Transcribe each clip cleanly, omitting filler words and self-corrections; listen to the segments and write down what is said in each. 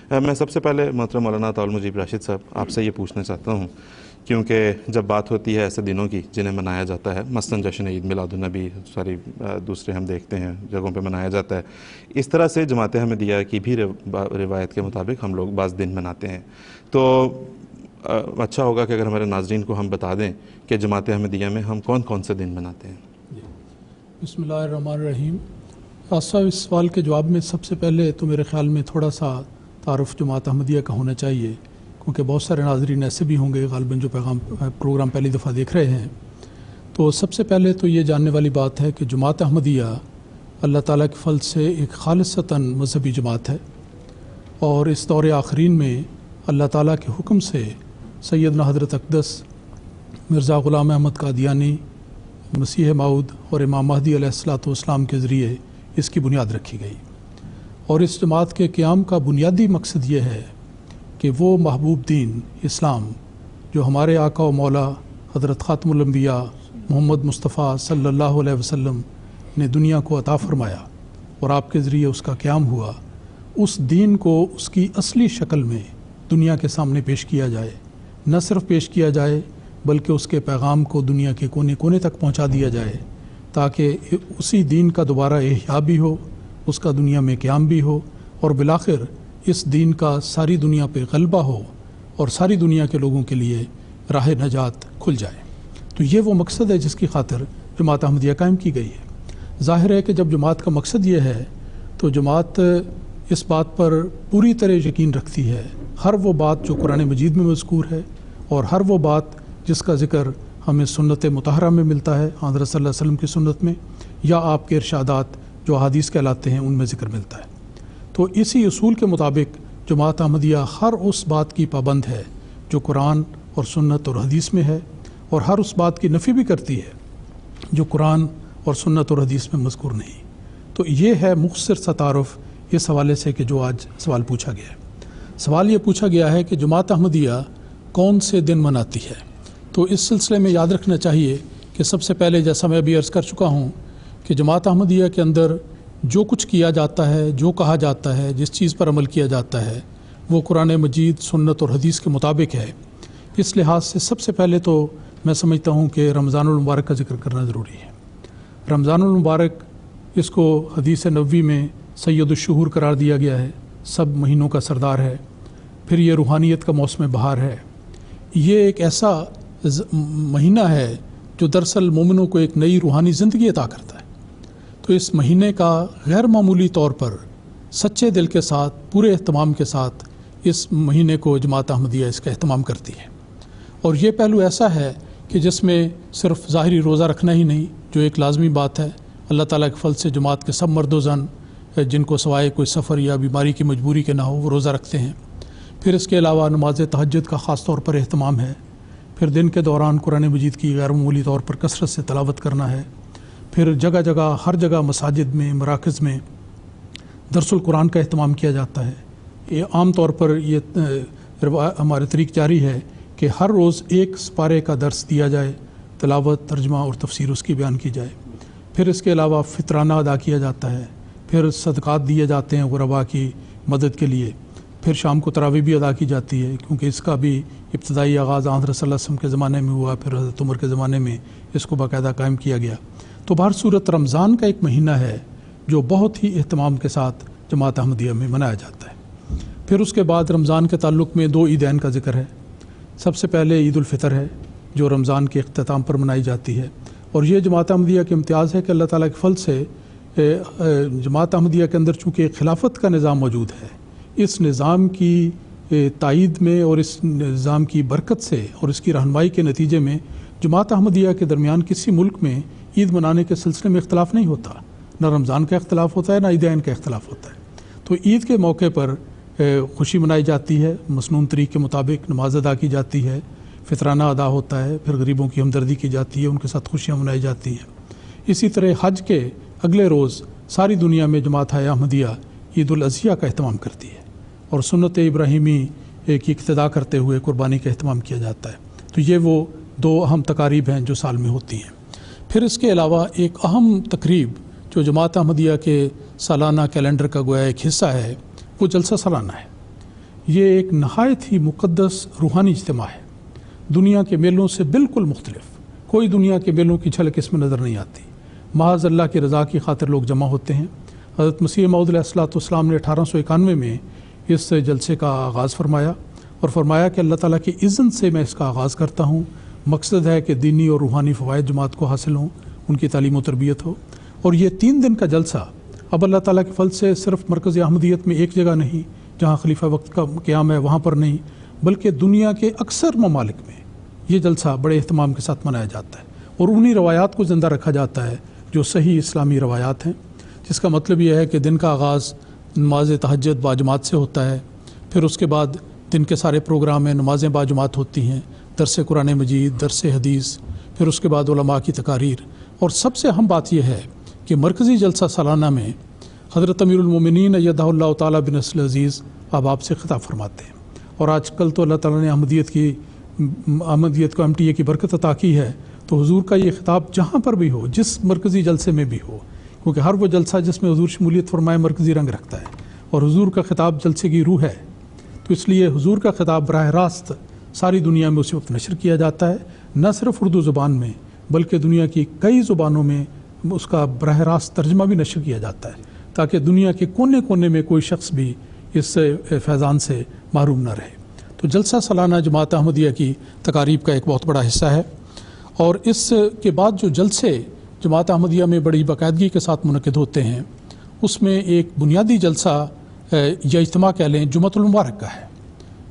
मैं सबसे पहले मोहतरम मौलाना अताउल मुजीब राशिद साहब आपसे ये पूछना चाहता हूँ, क्योंकि जब बात होती है ऐसे दिनों की जिन्हें मनाया जाता है, मसलन जश्न ईद मिलादुन्नबी, सारी दूसरे हम देखते हैं जगहों पे मनाया जाता है, इस तरह से जमात अहमदिया की भी रिवायत के मुताबिक हम लोग बाज़ दिन मनाते हैं। तो अच्छा होगा कि अगर हमारे नाज़रीन को हम बता दें कि जमात अहमदिया में हम कौन कौन से दिन मनाते हैं। बिस्मिल्लाहिर्रहमानिर्रहीम। आसा इस सवाल के जवाब में सबसे पहले तो मेरे ख़्याल में थोड़ा सा तारुफ जमात अहमदिया का होना चाहिए, क्योंकि बहुत सारे नाज़रीन ऐसे भी होंगे ग़ालिबन जो प्रोग्राम पहली दफ़ा देख रहे हैं। तो सबसे पहले तो ये जानने वाली बात है कि जमात अहमदिया अल्लाह ताला के फल से एक खालिसतन मजहबी जमात है, और इस दौर आखरीन में अल्लाह ताला के हुक्म से सैयदना हज़रत अक़दस मिर्ज़ा ग़ुलाम अहमद क़ादियानी, मसीह माऊद और इमाम महदी अलैहिस्सलाम के ज़रिए इसकी बुनियाद रखी गई। और इस जमात के क़याम का बुनियादी मकसद ये है कि वो महबूब दीन इस्लाम जो हमारे आका व मौला हज़रत ख़ातमुल अंबिया मोहम्मद मुस्तफ़ा सल्लल्लाहु अलैहि वसल्लम ने दुनिया को अता फ़रमाया और आपके ज़रिए उसका क़याम हुआ, उस दीन को उसकी असली शक्ल में दुनिया के सामने पेश किया जाए। न सिर्फ पेश किया जाए बल्कि उसके पैगाम को दुनिया के कोने कोने तक पहुंचा दिया जाए, ताकि उसी दीन का दोबारा इह्या भी हो, उसका दुनिया में क़याम भी हो, और बिलाखिर इस दीन का सारी दुनिया पे गलबा हो और सारी दुनिया के लोगों के लिए राह नजात खुल जाए। तो ये वो मकसद है जिसकी खातिर जमात अहमदिया कायम की गई है। ज़ाहिर है कि जब जमात का मकसद ये है तो जमात इस बात पर पूरी तरह यकीन रखती है, हर वो बात जो कुरान मजीद में मज़कूर है और हर वो बात जिसका ज़िक्र हमें सुन्नत मुतहरा में मिलता है, हज़रत सल्लल्लाहु अलैहि वसल्लम की सुन्नत में, या आपके इरशादात जो हदीस कहलाते हैं उनमें ज़िक्र मिलता है। तो इसी उसूल के मुताबिक जमात अहमदिया हर उस बात की पाबंद है जो कुरान और सुन्नत और हदीस में है, और हर उस बात की नफ़ी भी करती है जो कुरान और सुन्नत और हदीस में मज़कूर नहीं। तो ये है मुख्तसर सा तारुफ इस हवाले से कि जो आज सवाल पूछा गया है। सवाल ये पूछा गया है कि जमात अहमदिया कौन से दिन मनाती है। तो इस सिलसिले में याद रखना चाहिए कि सबसे पहले, जैसा मैं अभी अर्ज़ कर चुका हूँ, कि जमात अहमदिया के अंदर जो कुछ किया जाता है, जो कहा जाता है, जिस चीज़ पर अमल किया जाता है, वो कुरान मजीद, सुन्नत और हदीस के मुताबिक है। इस लिहाज से सबसे पहले तो मैं समझता हूँ कि रमज़ानुल मुबारक का ज़िक्र करना ज़रूरी है। रमज़ानुल मुबारक, इसको हदीस नबवी में सैयदुश्शुहूर करार दिया गया है, सब महीनों का सरदार है। फिर ये रूहानियत का मौसम बहार है। ये एक ऐसा महीना है जो दरअसल मोमिनों को एक नई रूहानी ज़िंदगी अता करता है। तो इस महीने का गैर मामूली तौर पर सच्चे दिल के साथ, पूरे एहतमाम के साथ इस महीने को जमात अहमदिया इसका एहतमाम करती है। और ये पहलू ऐसा है कि जिसमें सिर्फ ज़ाहिरी रोज़ा रखना ही नहीं, जो एक लाजमी बात है, अल्लाह ताला के फल से जमात के सब मर्द व ज़न जिनको सवाए कोई सफ़र या बीमारी की मजबूरी के ना हो वो रोज़ा रखते हैं। फिर इसके अलावा नमाज तहज्जुद का ख़ास तौर पर एहतमाम है। फिर दिन के दौरान कुरान मजीद की गैर मामूली तौर पर कसरत से तलावत करना है। फिर जगह जगह, हर जगह मसाजिद में, मराकज़ में दरसुल कुरान का एहतमाम किया जाता है। ये आम तौर पर ये हमारे तरीक़ जारी है कि हर रोज़ एक पारे का दर्स दिया जाए, तलावत, तर्जमा और तफसीर उसकी बयान की जाए। फिर इसके अलावा फ़ितराना अदा किया जाता है। फिर सदक़ात दिए जाते हैं ग़ुरबा की मदद के लिए। फिर शाम को तरावी भी अदा की जाती है, क्योंकि इसका भी इब्तदाई आगाज़ हज़रत सल्लल्लाहु अलैहि वसल्लम के ज़माने में हुआ, फिर हज़रत उमर के ज़माने में इसको बाकायदा कायम किया गया। तो बहर सूरत रमज़ान का एक महीना है जो बहुत ही एहतमाम के साथ जमात अहमदिया में मनाया जाता है। फिर उसके बाद रमज़ान के ताल्लुक़ में दो ईदैन का ज़िक्र है। सबसे पहले ईद उल फ़ितर है जो रमज़ान के अख्ताम पर मनाई जाती है, और ये जमात अहमदिया के इम्तियाज़ है कि अल्लाह ताला के फल से जमात अहमदिया के अंदर चूँकि खिलाफत का निज़ाम मौजूद है, इस निज़ाम की तायीद में और इस निज़ाम की बरकत से और इसकी रहनुमाई के नतीजे में जमात अहमदिया के दरमियान किसी मुल्क में ईद मनाने के सिलसिले में इख्तलाफ नहीं होता। न रमज़ान का इख्तलाफ होता है, न ईदैन का इख्तलाफ होता है। तो ईद के मौके पर खुशी मनाई जाती है, मसनून तरीक़ के मुताबिक नमाज अदा की जाती है, फ़ितराना अदा होता है, फिर गरीबों की हमदर्दी की जाती है, उनके साथ खुशियाँ मनाई जाती हैं। इसी तरह हज के अगले रोज़ सारी दुनिया में जमात अहमदिया ईद उल अज़हिया का एहतमाम करती है, और सुन्नत इब्राहिमी की इक्तदा करते हुए कुर्बानी का एहतमाम किया जाता है। तो ये वो दो अहम तकारीब हैं जो साल में होती हैं। फिर इसके अलावा एक अहम तकरीब जो जमात अहमदिया के सालाना कैलेंडर का गोया एक हिस्सा है, वो जलसा सालाना है। ये एक नहायत ही मुक़द्दस रूहानी इज्तिमा है, दुनिया के मेलों से बिल्कुल मुख्तलिफ। कोई दुनिया के मेलों की झलक इसमें नज़र नहीं आती। महज अल्लाह की रज़ा की खातिर लोग जमा होते हैं। हज़रत मसीह मऊद अलैहिस्सलाम ने 1891 में इस जलसे का आगाज़ फरमाया और फरमाया कि अल्लाह ताला की इज़्ज़त से मैं इसका आगाज़ करता हूँ। मकसद है कि दीनी और रूहानी फ़वाइद जमात को हासिल हों, उनकी तालीम व तरबियत हो। और ये 3 दिन का जलसा अब अल्लाह ताला के फल से सिर्फ मरकज़ अहमदियत में एक जगह नहीं, जहाँ खलीफा वक्त का क़याम है वहाँ पर नहीं, बल्कि दुनिया के अक्सर ममालिक में ये जलसा बड़े एहतमाम के साथ मनाया जाता है और उन्हीं रवायात को ज़िंदा रखा जाता है जो सही इस्लामी रवायात हैं, जिसका मतलब यह है कि दिन का आगाज़ नमाज तहज्जुद बाजमात से होता है। फिर उसके बाद दिन के सारे प्रोग्राम में नमाज़ें बाजमात होती हैं, दरस कुरान मजीद, दरस हदीस, फिर उसके बाद उलमा की तकारीर। और सबसे अहम बात यह है कि मरकज़ी जलसा सालाना में हज़रत अमीरुल मोमिनीन अय्यदहुल्लाह ताला बिन नस्ल अज़ीज़ अब आपसे ख़िताब फरमाते हैं। और आजकल तो अल्लाह ताला ने अहमदियत को MTA की बरकत अता की है, तो हुजूर का ये ख़िताब जहाँ पर भी हो, जिस मरकज़ी जलसे में भी हो, क्योंकि हर वो जलसा जिसमें हुजूर शमूलियत फरमाए मरकज़ी रंग रखता है और हुजूर का ख़िताब जलसे की रूह है, तो इसलिए हुजूर का ख़िताब बराह रास्त सारी दुनिया में उसी वक्त नशर किया जाता है, न सिर्फ उर्दू ज़ुबान में बल्कि दुनिया की कई ज़ुबानों में उसका बराह रास्त तर्जमा भी नशर किया जाता है, ताकि दुनिया के कोने कोने में कोई शख्स भी इस फैज़ान से महरूम न रहे। तो जलसा सालाना जमात अहमदिया की तकारीब का एक बहुत बड़ा हिस्सा है। और इसके बाद जो जलसे जमात अहमदिया में बड़ी बाकायदगी के साथ मुनक़िद होते हैं, उसमें एक बुनियादी जलसा या इज्तिमा कह लें जुमअतुल मुबारक का है।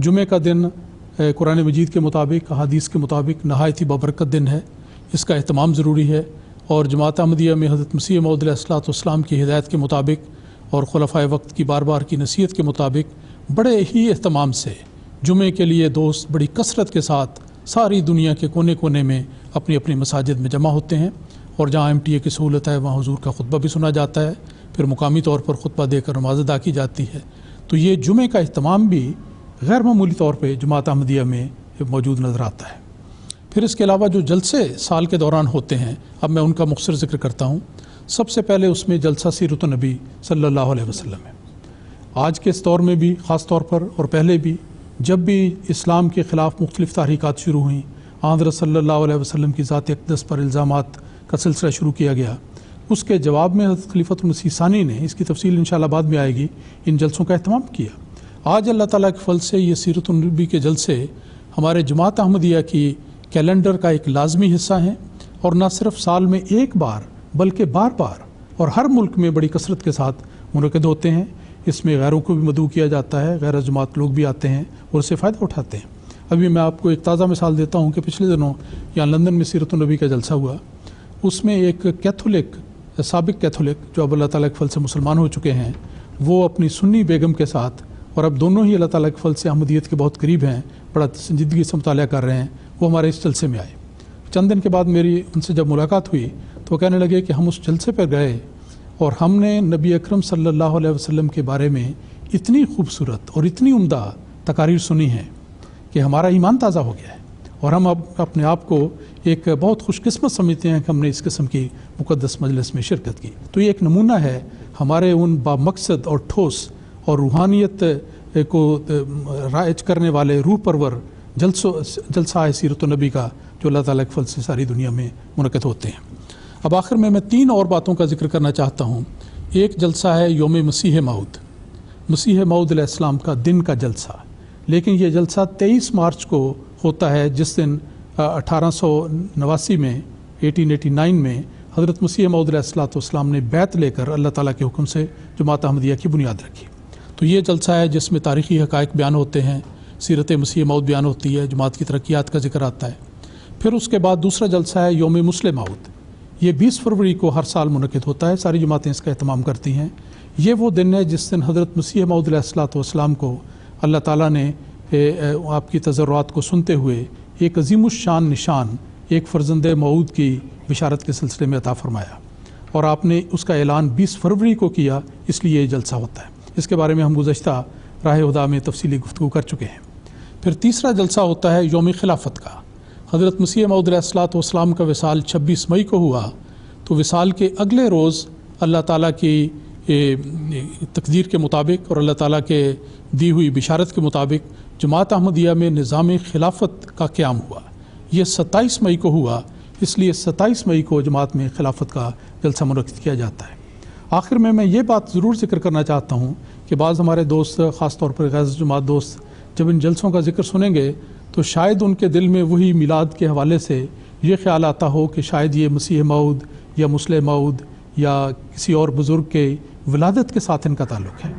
जुमे का दिन कुरान मजीद के मुताबिक, अहादीस के मुताबिक नहायत ही बाबरकत दिन है, इसका एहतमाम ज़रूरी है। और जमात अहमदिया में हज़रत मसीह मऊद अलैहिस्सलाम की हिदायत के मुताबिक और खुलफ़ाए वक्त की बार बार की नसीहत के मुताबिक बड़े ही एहतमाम से जुमे के लिए दोस्त बड़ी कसरत के साथ सारी दुनिया के कोने कोने में अपनी अपनी मसाजिद में जमा होते हैं। और जहाँ MTA की सहूलत है वहाँ हुजूर का खुतबा भी सुना जाता है, फिर मुकामी तौर पर खुतबा देकर नमाज अदा की जाती है। तो ये जुमे का अहतमाम भी गैर मामूली तौर पर जमात अहमदिया में मौजूद नज़र आता है। फिर इसके अलावा जो जलसे साल के दौरान होते हैं, अब मैं उनका मुख्तसर ज़िक्र करता हूँ। सबसे पहले उसमें जलसा सीरत नबी सल्लल्लाहु अलैहि वसल्लम है। आज के इस दौर में भी ख़ास तौर पर और पहले भी जब भी इस्लाम के ख़िलाफ़ मुख्तलिफ़ तहरीकात शुरू हुई, हज़रत सल्लल्लाहु अलैहि वसल्लम की ज़ात अक़दस पर इल्ज़ामात का सिलसिला शुरू किया गया, उसके जवाब में हज़रत खलीफतुल मसीह सानी ने, इसकी तफसील इंशाअल्लाह बाद में आएगी, इन जलसों का अहतमाम किया। आज अल्लाह ताला के फल से ये सीरत नबी के जलसे हमारे जमात अहमदिया की कैलेंडर का एक लाजमी हिस्सा हैं और न सिर्फ साल में एक बार बल्कि बार बार और हर मुल्क में बड़ी कसरत के साथ मुनक़िद होते हैं। इसमें गैरों को भी मदऊ किया जाता है, गैर जमात लोग भी आते हैं और उससे फ़ायदा उठाते हैं। अभी मैं आपको एक ताज़ा मिसाल देता हूँ कि पिछले दिनों यहाँ लंदन में सीरत नबी का जलसा हुआ। उसमें एक कैथोलिक, साबिक कैथोलिक जो अब अल्लाह ताला के फल से मुसलमान हो चुके हैं, वो अपनी सुन्नी बेगम के साथ, और अब दोनों ही अल्लाह ताला के फल से अहमदियत के बहुत करीब हैं, बड़ा संजीदगी से मुतालिया कर रहे हैं, वो हमारे इस जलसे में आए। चंद दिन के बाद मेरी उनसे जब मुलाकात हुई तो कहने लगे कि हम उस जलसे पर गए और हमने नबी अकरम सल्लल्लाहु अलैहि वसल्लम के बारे में इतनी खूबसूरत और इतनी उम्दा तकारीर सुनी है कि हमारा ईमान ताज़ा हो गया है और हम अब अपने आप को एक बहुत खुशकिस्मत समझते हैं कि हमने इस किस्म की मुक़द्दस मजलिस में शिरकत की। तो ये एक नमूना है हमारे उन बामकसद और ठोस और रूहानियत को राइज करने वाले रूह परवर जलसा है सीरत नबी का, जो अल्लाह ताला के फल से सारी दुनिया में मुनक़िद होते हैं। अब आखिर में मैं 3 और बातों का जिक्र करना चाहता हूँ। एक जलसा है यौम मसीह मऊद, मसीह मऊद अलैहिस्सलाम का दिन का जलसा, लेकिन ये जलसा 23 मार्च को होता है, जिस दिन 1889 में 1889 में हज़रत मसीह मऊद अलैहिस्सलाम ने बैत लेकर अल्लाह ताला के हुक्म से जमात अहमदिया की बुनियाद रखी। तो ये जलसा है जिसमें तारीख़ी हक़ाइक़ बयान होते हैं, सीरत मसीह मऊद बयान होती है, जमात की तरक्यात का जिक्र आता है। फिर उसके बाद दूसरा जलसा है यौम मुस्लिम मऊद, ये 20 फरवरी को हर साल मुनक़िद होता है, सारी जमातें इसका एहतमाम करती हैं। ये वो दिन है जिस दिन हज़रत मसीह मऊद अलैहिस्सलाम को अल्लाह ताला ने आपकी तज़र्रुआत को सुनते हुए एक अज़ीमुश्शान निशान, एक फ़र्ज़ंद मऊद की बिशारत के सिलसिले में अता फ़रमाया और आपने उसका ऐलान 20 फरवरी को किया, इसलिए ये जलसा होता है। इसके बारे में हम गुज़श्ता राह हुदा में तफसीली गुफ्तगू कर चुके हैं। फिर तीसरा जलसा होता है यौम खिलाफत का। हज़रत मसीह मऊद अलैहिस्सलाम का विसाल 26 मई को हुआ, तो विसाल के अगले रोज़ अल्लाह ताला की तकदीर के मुताबिक और अल्लाह ताला के दी हुई बिशारत के मुताबिक जमात अहमदिया में निज़ाम खिलाफत का क़याम हुआ। ये 27 मई को हुआ, इसलिए 27 मई को जमात में खिलाफत का जलसा मुनक़्क़िद किया जाता है। आखिर में मैं ये बात ज़रूर ज़िक्र करना चाहता हूँ कि बाज़ हमारे दोस्त, ख़ास तौर पर गैर जमात दोस्त, जब इन जलसों का ज़िक्र सुनेंगे तो शायद उनके दिल में वही मिलाद के हवाले से ये ख्याल आता हो कि शायद ये मसीह मऊद या मुस्लिम मऊद या किसी और बुज़ुर्ग के विलादत के साथ इनका ताल्लुक़ है।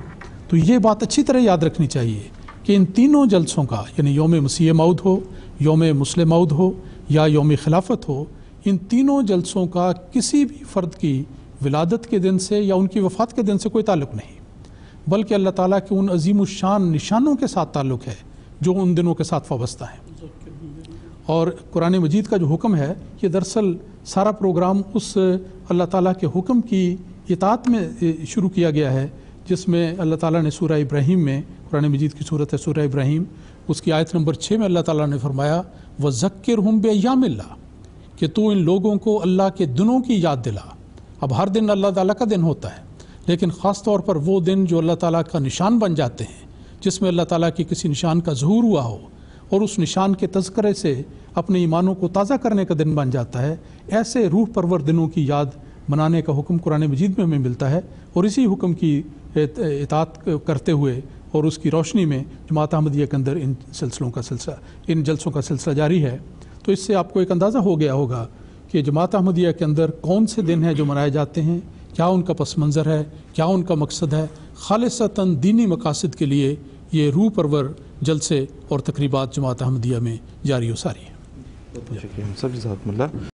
तो ये बात अच्छी तरह याद रखनी चाहिए कि इन तीनों जलसों का, यानी यौम मसीह मऊद हो, यौम मुस्लिम मऊद हो या यौम खिलाफत हो, इन तीनों जलसों का किसी भी फ़र्द की विलादत के दिन से या उनकी वफ़ात के दिन से कोई ताल्लुक़ नहीं, बल्कि अल्लाह ताला के उन अज़ीमुश्शान निशानों के साथ ताल्लुक़ है जो उन दिनों के साथ वाबस्ता है। और कुरान मजीद का जो हुक्म है, ये दरअसल सारा प्रोग्राम उस अल्लाह ताला के हुक्म की इताअत में शुरू किया गया है, जिसमें अल्लाह ताला ने सूरह इब्राहीम में, कुरान मजीद की सूरत है सूरह इब्राहीम, उसकी आयत नंबर 6 में अल्लाह ताला ने फरमाया वज़क्किरहुम बिअय्यामिल्लाह, कि तू इन लोगों को अल्लाह के दिनों की याद दिला। अब हर दिन अल्लाह ताला का दिन होता है, लेकिन ख़ास तौर पर वो दिन जो अल्लाह ताला का निशान बन जाते हैं, जिसमें अल्लाह ताला की किसी निशान का ज़हूर हुआ हो और उस निशान के तज़किरे से अपने ईमानों को ताज़ा करने का दिन बन जाता है, ऐसे रूह परवर दिनों की याद मनाने का हुक्म कुरान मजीद में हमें मिलता है। और इसी हुक्म की इताअत करते हुए और उसकी रोशनी में जमात अहमदिया के अंदर इन जलसों का सिलसिला जारी है। तो इससे आपको एक अंदाज़ा हो गया होगा कि जमात अहमदिया के अंदर कौन से दिन हैं जो मनाए जाते हैं, क्या उनका पस मंज़र है, क्या उनका मकसद है। खालिसतन दीनी मकासद के लिए ये रूह परवर जलसे और तकरीबात जमात अहमदिया में जारी व सारी है। शुक्रिया सब जज़ाकमुल्लाह।